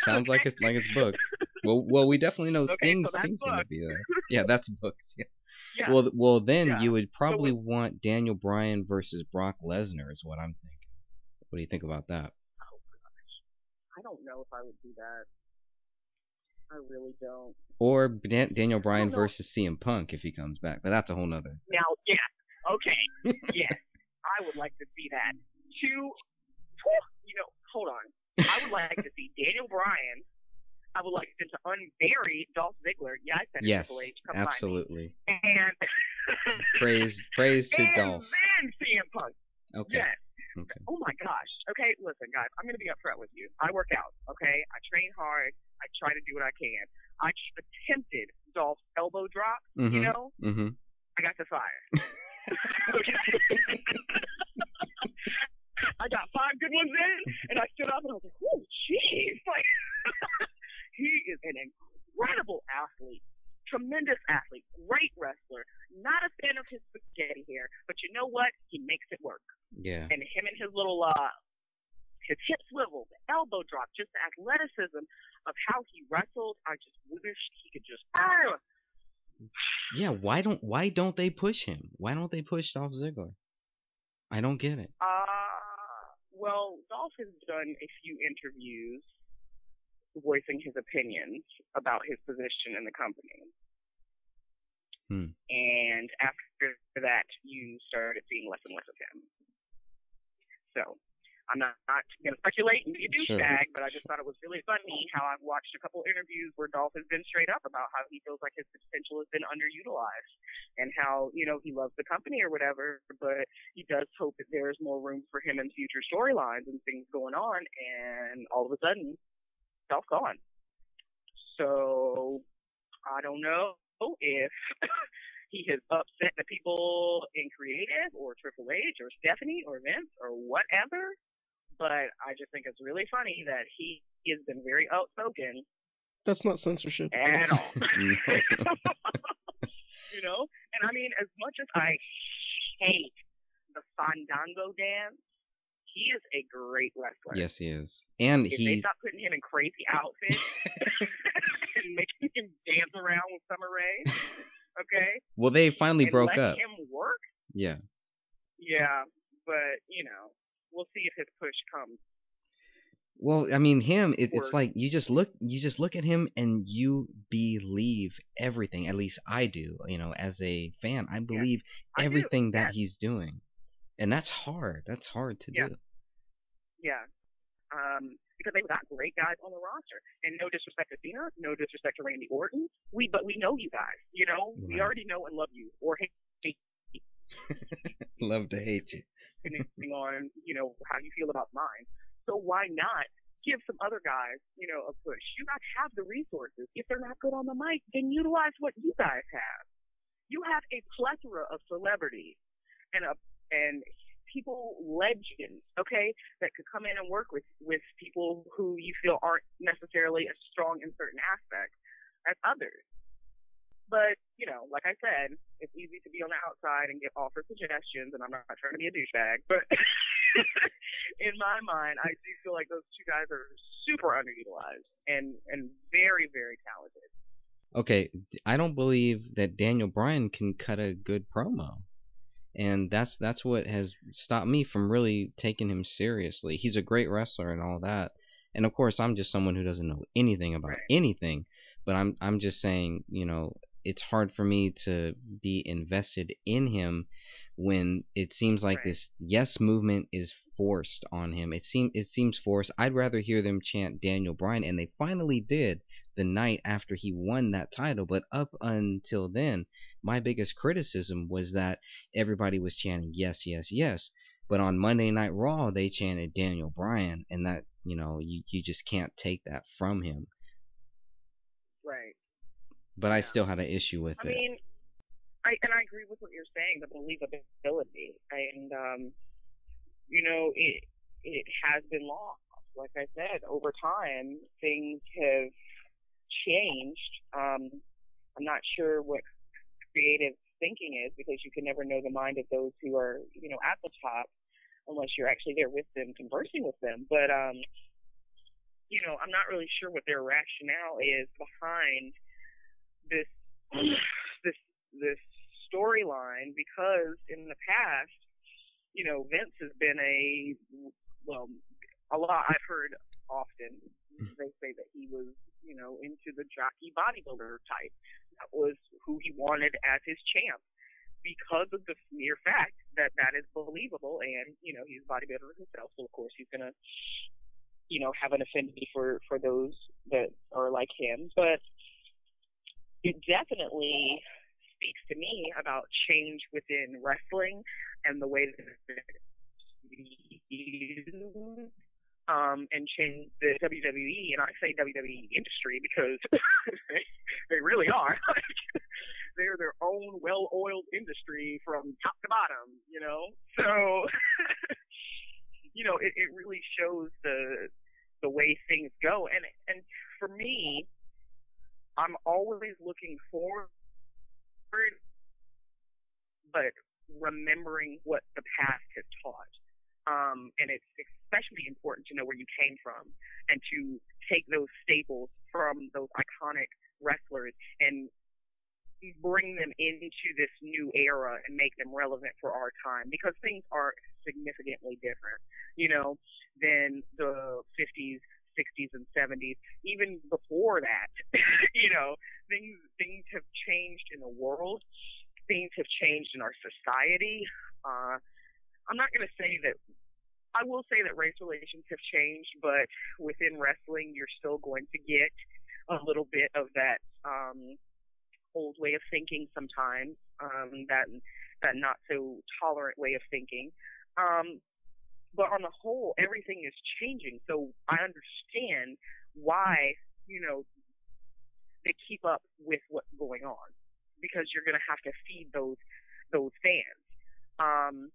sounds like it's booked. Well, we definitely know Sting's gonna be there. Yeah, that's booked. Yeah. Well, then you would probably want Daniel Bryan versus Brock Lesnar, is what I'm thinking. What do you think about that? Oh gosh, I don't know if I would do that. I really don't. Or Daniel Bryan versus CM Punk if he comes back, but that's a whole nother. Now, yeah, okay, yes, I would like to see that. Hold on. I would like to see Daniel Bryan. I would like them to unbury Dolph Ziggler. Yeah, I said yes, Triple H. Absolutely. And praise to Dolph. And then CM Punk. Okay. Yes. Okay. Oh my gosh. Okay, listen, guys. I'm going to be upfront with you. I work out. Okay, I train hard. I try to do what I can. I attempted Dolph's elbow drop. Mm-hmm. You know. Mm-hmm. I got the fire. I got 5 good ones in, and I stood up and I was like, oh, jeez. Like, he is an incredible athlete, tremendous athlete, great wrestler. Not a fan of his spaghetti hair, but you know what? He makes it work. Yeah. And him and his little, his hip swivel, the elbow drop, just the athleticism of how he wrestled. I just wished he could just. Yeah, why don't they push him? Why don't they push Dolph Ziggler? I don't get it. Well, Dolph has done a few interviews voicing his opinions about his position in the company. And after that, you started seeing less and less of him. So, I'm not going to speculate and be a douchebag, but I just thought it was really funny how I've watched a couple interviews where Dolph has been straight up about how he feels like his potential has been underutilized and how, he loves the company or whatever, but he does hope that there's more room for him in future storylines and things going on, and all of a sudden, Dolph's gone. So, I don't know if he has upset the people in creative or Triple H or Stephanie or Vince or whatever. But I just think it's really funny that he has been very outspoken. That's not censorship at all. And I mean, as much as I hate the Fandango dance, he is a great wrestler. Yes, he is. And if they stop putting him in crazy outfits and making him dance around with Summer Rae, okay? Well, they finally broke up. Let him work? Yeah. Yeah, but, we'll see if his push comes. Well, I mean, it's like you just look at him and you believe everything. At least I do. As a fan, I believe everything that he's doing, and that's hard. That's hard to do. Yeah. Because they've got great guys on the roster, and no disrespect to Cena, no disrespect to Randy Orton. But we know you guys. Right. We already know and love you, or hate you. Love to hate you. Depending on how you feel about mine. So why not give some other guys a push? You guys have the resources. If they're not good on the mic, then utilize what you guys have. You have a plethora of celebrities and people, legends, okay, that could come in and work with people who you feel aren't necessarily as strong in certain aspects as others. But, like I said, it's easy to be on the outside and get offered suggestions, and I'm not trying to be a douchebag, but in my mind, I do feel like those two guys are super underutilized and very, very talented. Okay, I don't believe that Daniel Bryan can cut a good promo. And that's what has stopped me from really taking him seriously. He's a great wrestler and all that. And of course, I'm just someone who doesn't know anything about anything. But I'm just saying, it's hard for me to be invested in him when it seems like this yes movement is forced on him. It seems forced. I'd rather hear them chant Daniel Bryan, and they finally did the night after he won that title. But up until then, my biggest criticism was that everybody was chanting yes, yes, yes. But on Monday Night Raw, they chanted Daniel Bryan, and that, you just can't take that from him. Right. But I still had an issue with it. I mean, I agree with what you're saying, the believability. And, it has been lost. Like I said, over time, things have changed. I'm not sure what creative thinking is, because you can never know the mind of those who are, at the top unless you're actually there with them, conversing with them. But, I'm not really sure what their rationale is behind this storyline, because in the past, Vince has been a lot. I've heard often they say that he was, into the jockey bodybuilder type. That was who he wanted as his champ, because of the mere fact that is believable, and he's a bodybuilder himself, so of course he's gonna have an affinity for those that are like him. But it definitely speaks to me about change within wrestling and the way that it's used, and change the WWE, and I say WWE industry because they really are. They're their own well-oiled industry from top to bottom, So, it really shows the way things go. And for me, I'm always looking forward, but remembering what the past has taught. And it's especially important to know where you came from and to take those staples from those iconic wrestlers and bring them into this new era and make them relevant for our time, because things are significantly different, than the 50s, 60s, and 70s. Even before that, things have changed in the world. Things have changed in our society. I'm not going to say that. I will say that race relations have changed, but within wrestling, you're still going to get a little bit of that old way of thinking sometimes, that not so tolerant way of thinking. But on the whole, everything is changing. So I understand why, they keep up with what's going on, because you're going to have to feed those fans.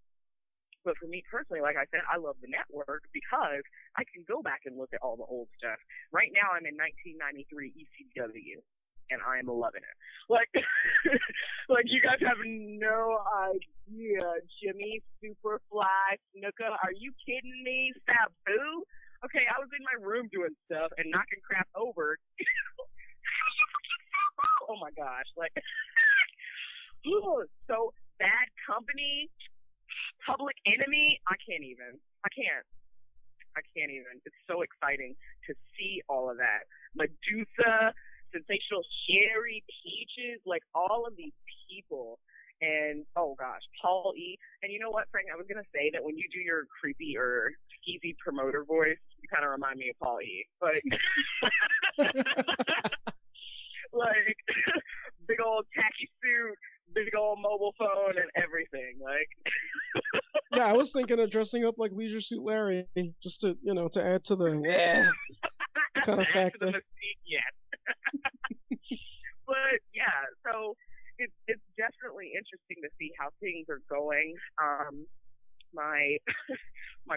But for me personally, like I said, I love the network because I can go back and look at all the old stuff. Right now, I'm in 1993 ECW, and I am loving it. Like you guys have no idea. Jimmy, Superfly, Snuka, are you kidding me? Sabu? Okay, I was in my room doing stuff and knocking crap over. Oh my gosh, so Bad Company, Public Enemy, I can't even. It's so exciting to see all of that. Medusa, Sensational Sherry, Peaches, all of these people. And, oh gosh, Paul E. And you know what, Frank, I was going to say that when you do your creepy or skeezy promoter voice, you kind of remind me of Paul E. Big old tacky suit, big old mobile phone, and everything. Yeah, I was thinking of dressing up like Leisure Suit Larry, just to add to the kind of factor. Yes. But yeah, so it's definitely interesting to see how things are going. My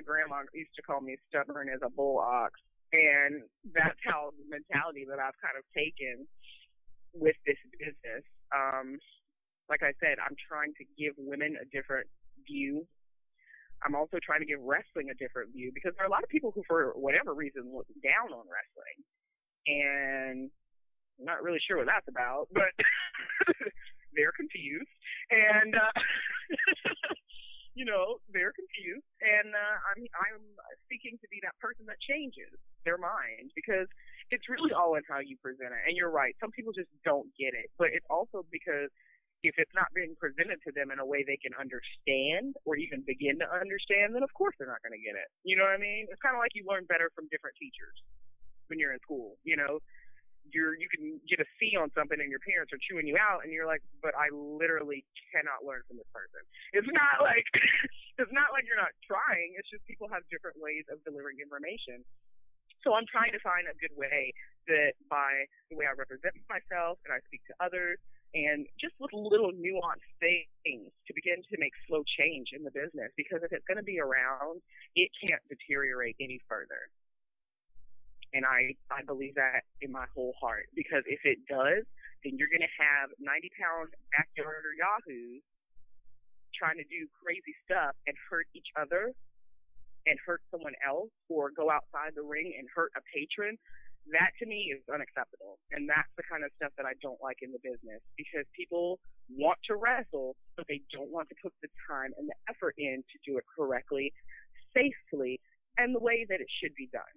grandma used to call me stubborn as a bull ox, and that's how the mentality that I've kind of taken with this business. Like I said, I'm trying to give women a different view. I'm also trying to give wrestling a different view, because there are a lot of people who, for whatever reason, look down on wrestling. And I'm not really sure what that's about, but they're confused. And, they're confused. And I'm seeking to be that person that changes their mind, because it's really all in how you present it. And you're right. Some people just don't get it. But it's also because if it's not being presented to them in a way they can understand or even begin to understand, then of course they're not going to get it. You know what I mean? It's kind of like you learn better from different teachers when you're in school. You can get a C on something and your parents are chewing you out, and you're like, but I literally cannot learn from this person. It's not like you're not trying. It's just people have different ways of delivering information. So I'm trying to find a good way that by the way I represent myself and I speak to others, and just with little nuanced things to begin to make slow change in the business, because if it's going to be around, it can't deteriorate any further. And I believe that in my whole heart, because if it does, then you're going to have 90-pound backyard yahoos trying to do crazy stuff and hurt each other and hurt someone else, or go outside the ring and hurt a patron. That to me is unacceptable. And that's the kind of stuff that I don't like in the business, because people want to wrestle, but they don't want to put the time and the effort in to do it correctly, safely, and the way that it should be done.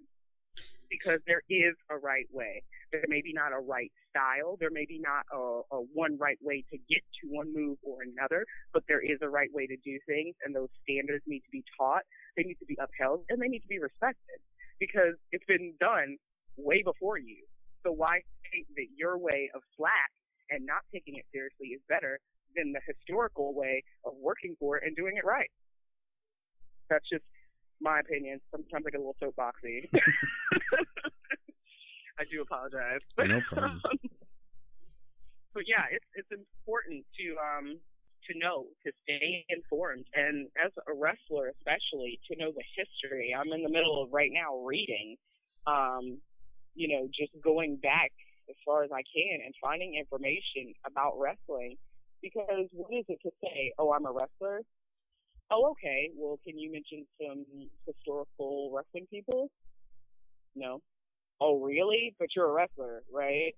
Because there is a right way. There may be not a right style. There may be not a one right way to get to one move or another, but there is a right way to do things, and those standards need to be taught. They need to be upheld, and they need to be respected, because it's been done way before you. So why think that your way of slack and not taking it seriously is better than the historical way of working for it and doing it right? That's just my opinion. Sometimes I get a little soapboxy. I do apologize. No problem. But yeah, it's important to know, to stay informed, and as a wrestler especially, to know the history. I'm in the middle of right now reading, just going back as far as I can and finding information about wrestling, because what is it to say, oh, I'm a wrestler? Oh, okay. Well, can you mention some historical wrestling people? No. Oh, really? But you're a wrestler, right?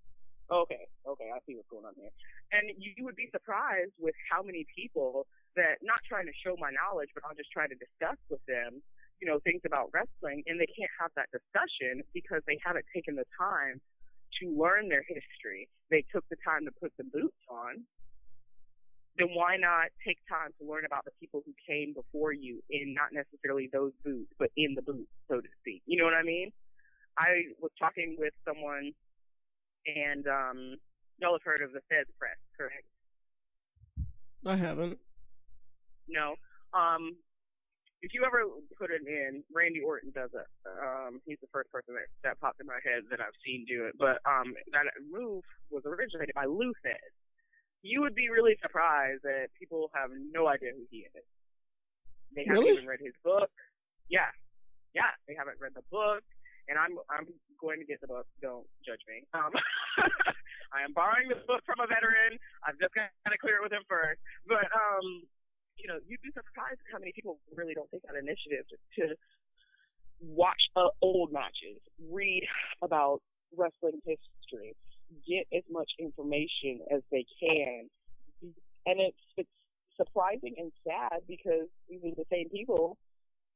Okay, okay, I see what's going on here. And you would be surprised with how many people that, not trying to show my knowledge, but I'll just try to discuss with them, things about wrestling, and they can't have that discussion because they haven't taken the time to learn their history. They took the time to put the boots on. Then why not take time to learn about the people who came before you in not necessarily those boots, but in the boots, so to speak? You know what I mean? I was talking with someone, and y'all have heard of the Fez press, correct? I haven't. No. If you ever put it in, Randy Orton does it. He's the first person that popped in my head that I've seen do it. But that move was originated by Lou Fez. You would be really surprised that people have no idea who he is. They haven't even read his book. Yeah, they haven't read the book. And I'm going to get the book. Don't judge me. I am borrowing the book from a veteran. I've just got to clear it with him first. But you'd be surprised at how many people really don't take that initiative to watch old matches, read about wrestling history, get as much information as they can. And it's surprising and sad because these are the same people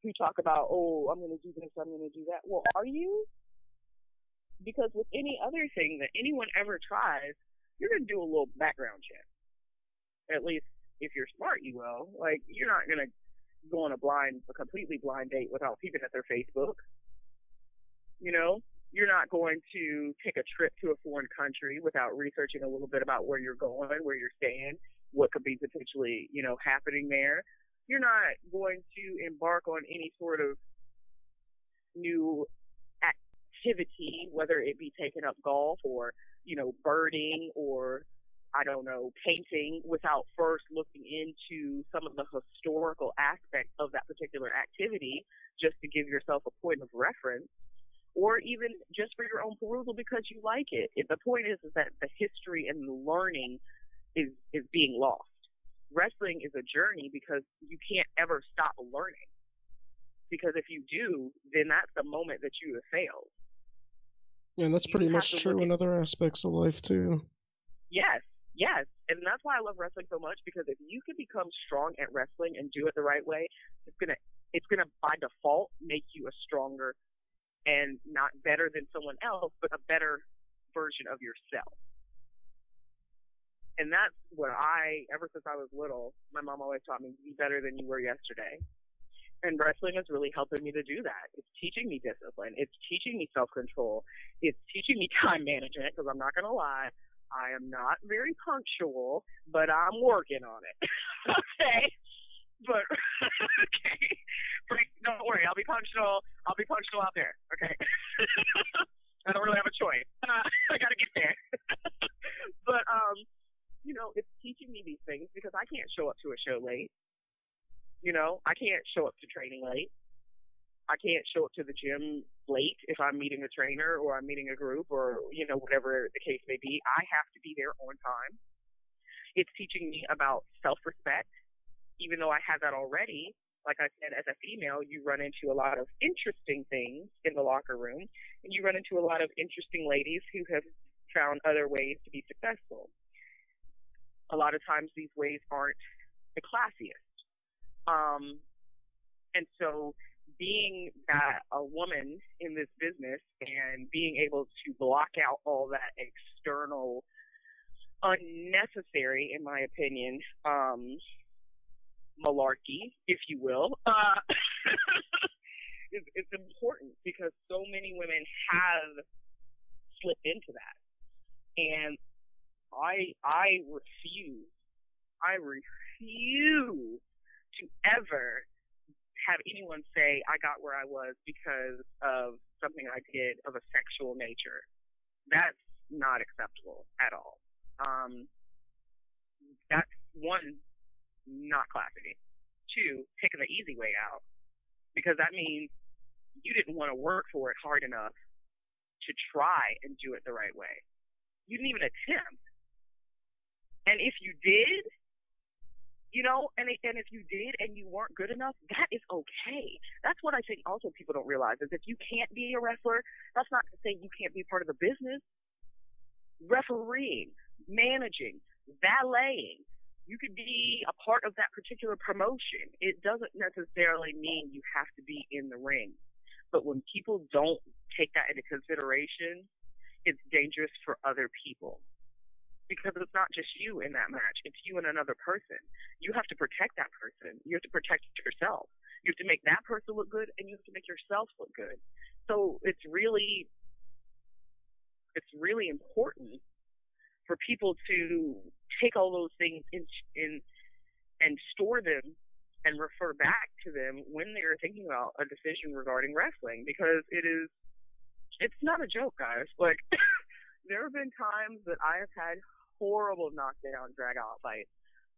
who talk about, oh, I'm going to do this, I'm going to do that. Well, are you? Because with any other thing that anyone ever tries, you're going to do a little background check. At least if you're smart, you will. Like, you're not going to go on a completely blind date without peeping at their Facebook. You're not going to take a trip to a foreign country without researching a little bit about where you're going, where you're staying, what could be potentially, happening there. You're not going to embark on any sort of new activity, whether it be taking up golf or, birding or, I don't know, painting, without first looking into some of the historical aspects of that particular activity just to give yourself a point of reference, or even just for your own perusal because you like it. The point is that the history and the learning is being lost. Wrestling is a journey because you can't ever stop learning. Because if you do, then that's the moment that you have failed. And that's pretty much true in other aspects of life too. Yes. And that's why I love wrestling so much, because if you can become strong at wrestling and do it the right way, it's gonna by default make you a stronger and not better than someone else, but a better version of yourself. And that's what ever since I was little, my mom always taught me, be better than you were yesterday. And wrestling is really helping me to do that. It's teaching me discipline. It's teaching me self-control. It's teaching me time management, because I'm not going to lie, I am not very punctual, but I'm working on it. Okay? But, okay. Don't worry, I'll be punctual. I'll be punctual out there, okay? I don't really have a choice. I got to get there. But, it's teaching me these things because I can't show up to a show late. I can't show up to training late. I can't show up to the gym late if I'm meeting a trainer or I'm meeting a group or, whatever the case may be. I have to be there on time. It's teaching me about self-respect, even though I have that already. Like I said, as a female, you run into a lot of interesting things in the locker room, and you run into a lot of interesting ladies who have found other ways to be successful. A lot of times these ways aren't the classiest. And so being a woman in this business and being able to block out all that external, unnecessary, in my opinion, malarkey, if you will, it's important, because so many women have slipped into that. And I refuse to ever have anyone say I got where I was because of something I did of a sexual nature. That's not acceptable at all. That's one, not classy. Two, taking the easy way out, because that means you didn't want to work for it hard enough to try and do it the right way. You didn't even attempt. And if you did, And if you did and you weren't good enough, that is okay. That's what I think also people don't realize is if you can't be a wrestler, that's not to say you can't be part of the business. Refereeing, managing, valeting, you could be a part of that particular promotion. It doesn't necessarily mean you have to be in the ring. But when people don't take that into consideration, it's dangerous for other people. Because it's not just you in that match. It's you and another person. You have to protect that person. You have to protect yourself. You have to make that person look good, and you have to make yourself look good. So it's really important for people to take all those things in and store them and refer back to them when they're thinking about a decision regarding wrestling, because it's not a joke, guys. Like, there have been times that I have had horrible knockdown, drag-out fights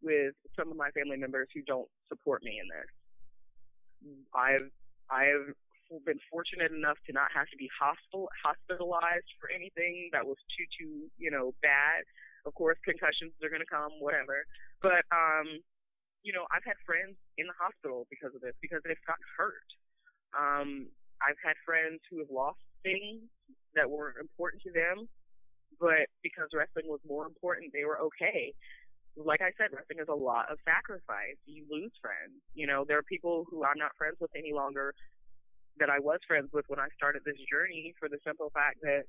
with some of my family members who don't support me in this. I've been fortunate enough to not have to be hospitalized for anything that was too bad. Of course, concussions are going to come, whatever. But I've had friends in the hospital because of this, because they've gotten hurt. I've had friends who have lost things that were important to them, but because wrestling was more important, they were okay. Like I said, wrestling is a lot of sacrifice. You lose friends. There are people who I'm not friends with any longer that I was friends with when I started this journey, for the simple fact that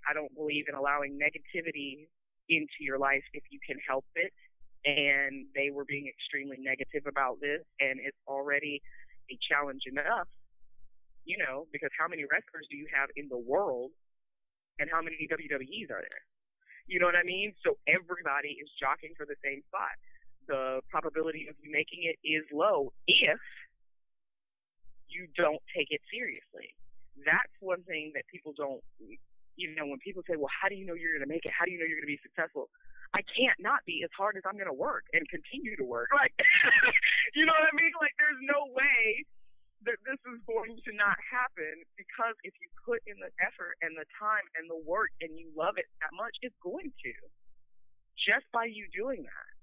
I don't believe in allowing negativity into your life if you can help it. And they were being extremely negative about this, and it's already a challenge enough, because how many wrestlers do you have in the world? And how many WWEs are there? You know what I mean? So everybody is jockeying for the same spot. The probability of you making it is low if you don't take it seriously. That's one thing that people don't, when people say, well, how do you know you're going to make it? How do you know you're going to be successful? I can't not be as hard as I'm going to work and continue to work. Like, you know what I mean? Like, there's no way that this is going to not happen, because if you put in the effort and the time and the work and you love it that much, it's going to, just by you doing that.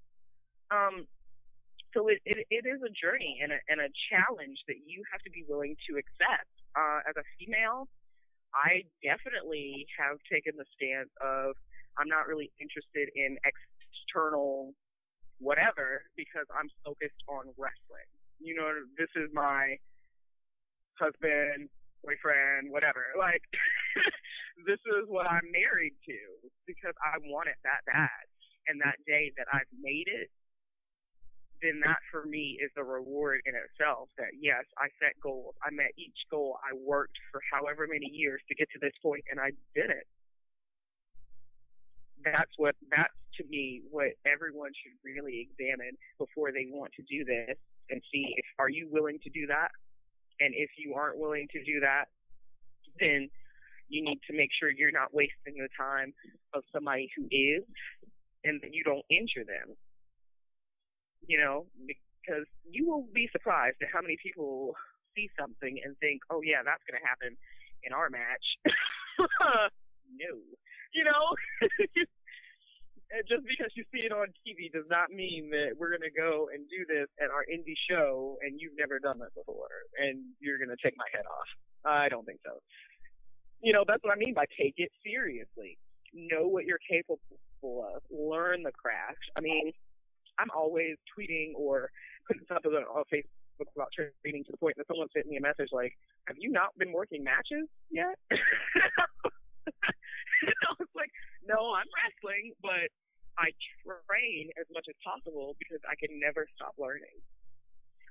So it is a journey and a challenge that you have to be willing to accept. As a female, I definitely have taken the stance of I'm not really interested in external whatever, because I'm focused on wrestling. This is my husband, boyfriend, whatever. Like, this is what I'm married to, because I want it that bad. And that day that I've made it, then that for me is the reward in itself. That yes, I set goals. I met each goal. I worked for however many years to get to this point, and I did it. That's to me what everyone should really examine before they want to do this, and see if are you willing to do that. And if you aren't willing to do that, then you need to make sure you're not wasting the time of somebody who is, and that you don't injure them. Because you will be surprised at how many people see something and think, oh yeah, that's going to happen in our match. No. Just because you see it on TV does not mean that we're going to go and do this at our indie show and you've never done that before and you're going to take my head off. I don't think so. That's what I mean by take it seriously. Know what you're capable of. Learn the craft. I mean, I'm always tweeting or putting something on Facebook about training, to the point that someone sent me a message like, have you not been working matches yet? I was like, no, I'm wrestling, but I train as much as possible because I can never stop learning.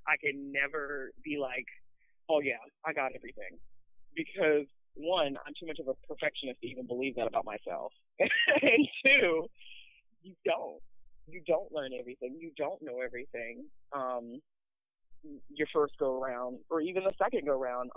I can never be like, oh yeah, I got everything. Because one, I'm too much of a perfectionist to even believe that about myself. And two, you don't learn everything. You don't know everything. Your first go around, or even the second go round.